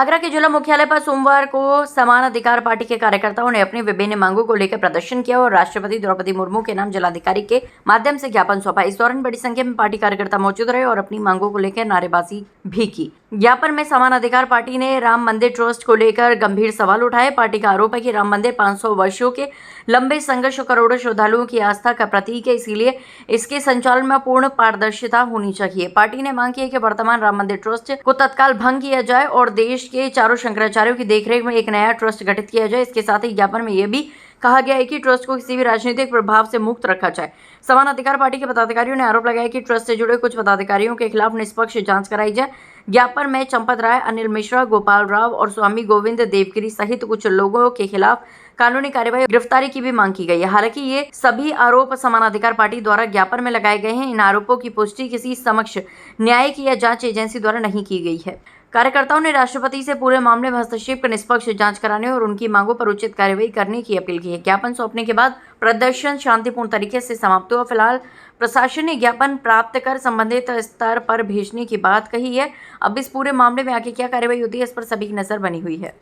आगरा के जिला मुख्यालय पर सोमवार को समान अधिकार पार्टी के कार्यकर्ताओं ने अपनी विभिन्न मांगों को लेकर प्रदर्शन किया और राष्ट्रपति द्रौपदी मुर्मू के नाम जिलाधिकारी के माध्यम से ज्ञापन सौंपा। इस दौरान बड़ी संख्या में पार्टी कार्यकर्ता मौजूद रहे और अपनी मांगों को लेकर नारेबाजी भी की। ज्ञापन में समान अधिकार पार्टी ने राम मंदिर ट्रस्ट को लेकर गंभीर सवाल उठाए। पार्टी का आरोप है कि राम मंदिर 500 वर्षों के लंबे संघर्ष और करोड़ों श्रद्धालुओं की आस्था का प्रतीक है, इसीलिए इसके संचालन में पूर्ण पारदर्शिता होनी चाहिए। पार्टी ने मांग की है कि वर्तमान राम मंदिर ट्रस्ट को तत्काल भंग किया जाए और देश के चारों शंकराचार्यों की देखरेख में एक नया ट्रस्ट गठित किया जाए। इसके साथ ही ज्ञापन में यह भी कहा गया है कि ट्रस्ट को किसी भी राजनीतिक प्रभाव से मुक्त रखा जाए। समान अधिकार पार्टी के पदाधिकारियों ने आरोप लगाया कि ट्रस्ट से जुड़े कुछ पदाधिकारियों के खिलाफ निष्पक्ष जांच कराई जाए। ज्ञापन में चंपत राय, अनिल मिश्रा, गोपाल राव और स्वामी गोविंद देवगिरी सहित कुछ लोगों के खिलाफ कानूनी कार्यवाही गिरफ्तारी की भी मांग की गई है। हालांकि ये सभी आरोप समान अधिकार पार्टी द्वारा ज्ञापन में लगाए गए हैं। इन आरोपों की पुष्टि किसी समक्ष न्यायिक या जांच एजेंसी द्वारा नहीं की गई है। कार्यकर्ताओं ने राष्ट्रपति से पूरे मामले में हस्तक्षेप कर निष्पक्ष जांच कराने और उनकी मांगों पर उचित कार्यवाही करने की अपील की है। ज्ञापन सौंपने के बाद प्रदर्शन शांतिपूर्ण तरीके से समाप्त हुआ। फिलहाल प्रशासन ने ज्ञापन प्राप्त कर संबंधित स्तर पर भेजने की बात कही है। अब इस पूरे मामले में आगे क्या कार्यवाही होती है, इस पर सभी की नजर बनी हुई है।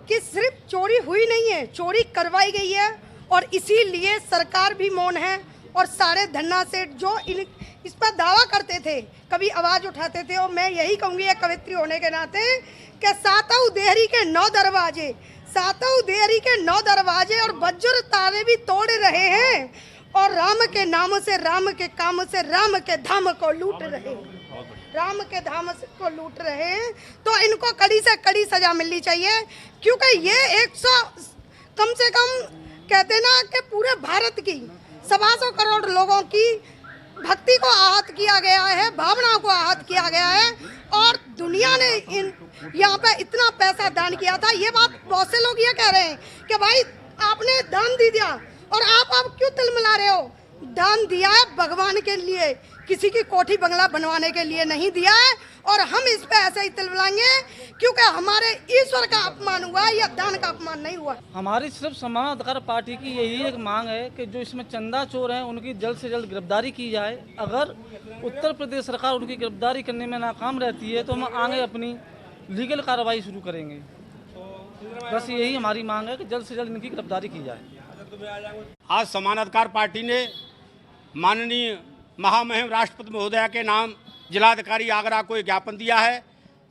कि सिर्फ चोरी हुई नहीं है, चोरी करवाई गई है और इसीलिए सरकार भी मौन है। और सारे धन्ना सेठ जो इस पर दावा करते थे, कभी आवाज़ उठाते थे, और मैं यही कहूँगी एक कवित्री होने के नाते कि सातों देहरी के 9 दरवाजे, सातों देहरी के 9 दरवाजे और वज्र तारे भी तोड़ रहे हैं और राम के नाम से, राम के काम से, राम के धाम को लूट रहे हैं, राम के धाम को लूट रहे हैं। तो इनको कड़ी से कड़ी सजा मिलनी चाहिए, क्योंकि ये 100 कम से कम कहते ना कि पूरे भारत की 125 करोड़ लोगों की भक्ति को आहत किया गया है, भावना को आहत किया गया है और दुनिया ने यहाँ पे इतना पैसा दान किया था। ये बात बहुत से लोग ये कह रहे हैं कि भाई आपने दान दे दिया और आप क्यों तिलमिला रहे हो? दान दिया है भगवान के लिए, किसी की कोठी बंगला बनवाने के लिए नहीं दिया है। और हम इस पे ऐसे ही तिलमिलाएंगे क्योंकि हमारे ईश्वर का अपमान हुआ है या दान का अपमान नहीं हुआ। हमारी सिर्फ समान अधिकार पार्टी की यही एक मांग है कि जो इसमें चंदा चोर हैं उनकी जल्द से जल्द गिरफ्तारी की जाए। अगर उत्तर प्रदेश सरकार उनकी गिरफ्तारी करने में नाकाम रहती है तो हम आगे अपनी लीगल कार्रवाई शुरू करेंगे। बस यही हमारी मांग है कि जल्द से जल्द इनकी गिरफ्तारी की जाए। आज समान अधिकार पार्टी ने माननीय महामहिम राष्ट्रपति महोदया के नाम जिलाधिकारी आगरा को एक ज्ञापन दिया है।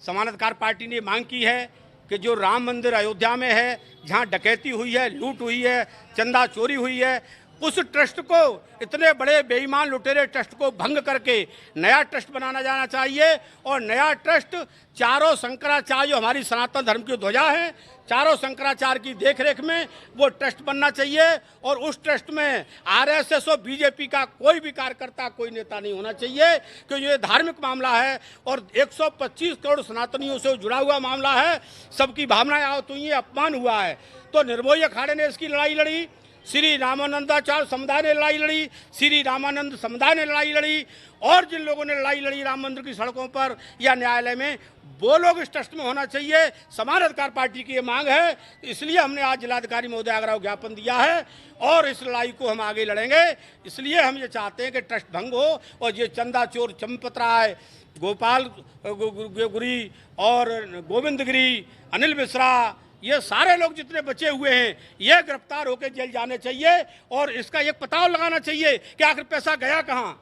समान अधिकार पार्टी ने मांग की है कि जो राम मंदिर अयोध्या में है, जहां डकैती हुई है, लूट हुई है, चंदा चोरी हुई है, उस ट्रस्ट को, इतने बड़े बेईमान लुटेरे ट्रस्ट को भंग करके नया ट्रस्ट बनाना जाना चाहिए। और नया ट्रस्ट चारों शंकराचार्य, जो हमारी सनातन धर्म की ध्वजा है, चारों शंकराचार्य की देखरेख में वो ट्रस्ट बनना चाहिए। और उस ट्रस्ट में आरएसएस और बीजेपी का कोई भी कार्यकर्ता, कोई नेता नहीं होना चाहिए, क्योंकि ये धार्मिक मामला है और 125 करोड़ सनातनियों से जुड़ा हुआ मामला है। सबकी भावनाएं आहत हुई हैं, अपमान हुआ है। तो निर्मोही अखाड़े ने इसकी लड़ाई लड़ी, श्री रामानंदाचार्य समुदाय ने लड़ाई लड़ी, श्री रामानंद समुदाय ने लड़ाई लड़ी, और जिन लोगों ने लड़ाई लड़ी राम मंदिर की सड़कों पर या न्यायालय में, वो लोग इस ट्रस्ट में होना चाहिए। समान अधिकार पार्टी की ये मांग है, इसलिए हमने आज जिलाधिकारी महोदय आगरा को ज्ञापन दिया है और इस लड़ाई को हम आगे लड़ेंगे। इसलिए हम ये चाहते हैं कि ट्रस्ट भंग हो और ये चंदा चोर चंपत राय, गोपाल गुरी और गोविंद गिरी, अनिल मिश्रा, ये सारे लोग जितने बचे हुए हैं ये गिरफ्तार होकर जेल जाने चाहिए और इसका एक पता लगाना चाहिए कि आखिर पैसा गया कहाँ।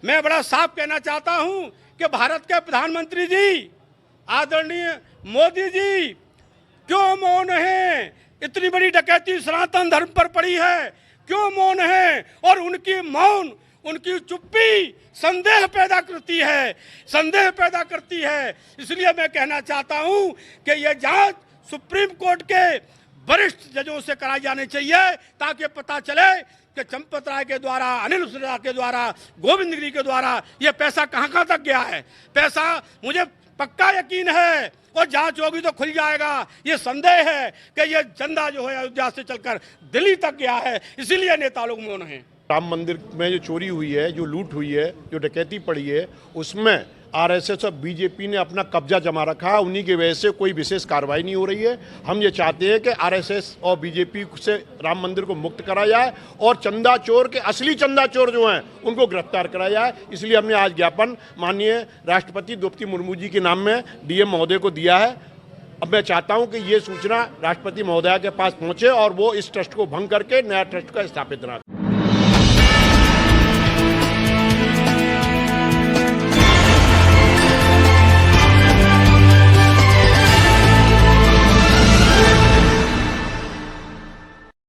मैं बड़ा साफ कहना चाहता हूं कि भारत के प्रधानमंत्री जी आदरणीय मोदी जी क्यों मौन हैं? इतनी बड़ी डकैती सनातन धर्म पर पड़ी है, क्यों मौन है? और उनकी मौन, उनकी चुप्पी संदेह पैदा करती है, संदेह पैदा करती है। इसलिए मैं कहना चाहता हूं कि यह जांच सुप्रीम कोर्ट के वरिष्ठ जजों से कराई जानी चाहिए, ताकि पता चले कि चंपत राय के द्वारा, अनिल मिश्रा के द्वारा, गोविंद गिरी के द्वारा ये पैसा कहां तक गया है। पैसा मुझे पक्का यकीन है और जांच होगी तो खुल जाएगा। ये संदेह है कि ये चंदा जो है अयोध्या से चलकर दिल्ली तक गया है, इसीलिए नेता लोग मौन हैं। राम मंदिर में जो चोरी हुई है, जो लूट हुई है, जो डकैती पड़ी है, उसमें आरएसएस और बीजेपी ने अपना कब्जा जमा रखा है। उन्हीं की वजह से कोई विशेष कार्रवाई नहीं हो रही है। हम ये चाहते हैं कि आरएसएस और बीजेपी से राम मंदिर को मुक्त कराया जाए और चंदा चोर के असली चंदा चोर जो हैं उनको गिरफ्तार कराया जाए। इसलिए हमने आज ज्ञापन माननीय राष्ट्रपति द्रौपदी मुर्मू जी के नाम में डीएम महोदय को दिया है अब मैं चाहता हूं कि ये सूचना राष्ट्रपति महोदया के पास पहुंचे और वो इस ट्रस्ट को भंग करके नया ट्रस्ट का स्थापित ना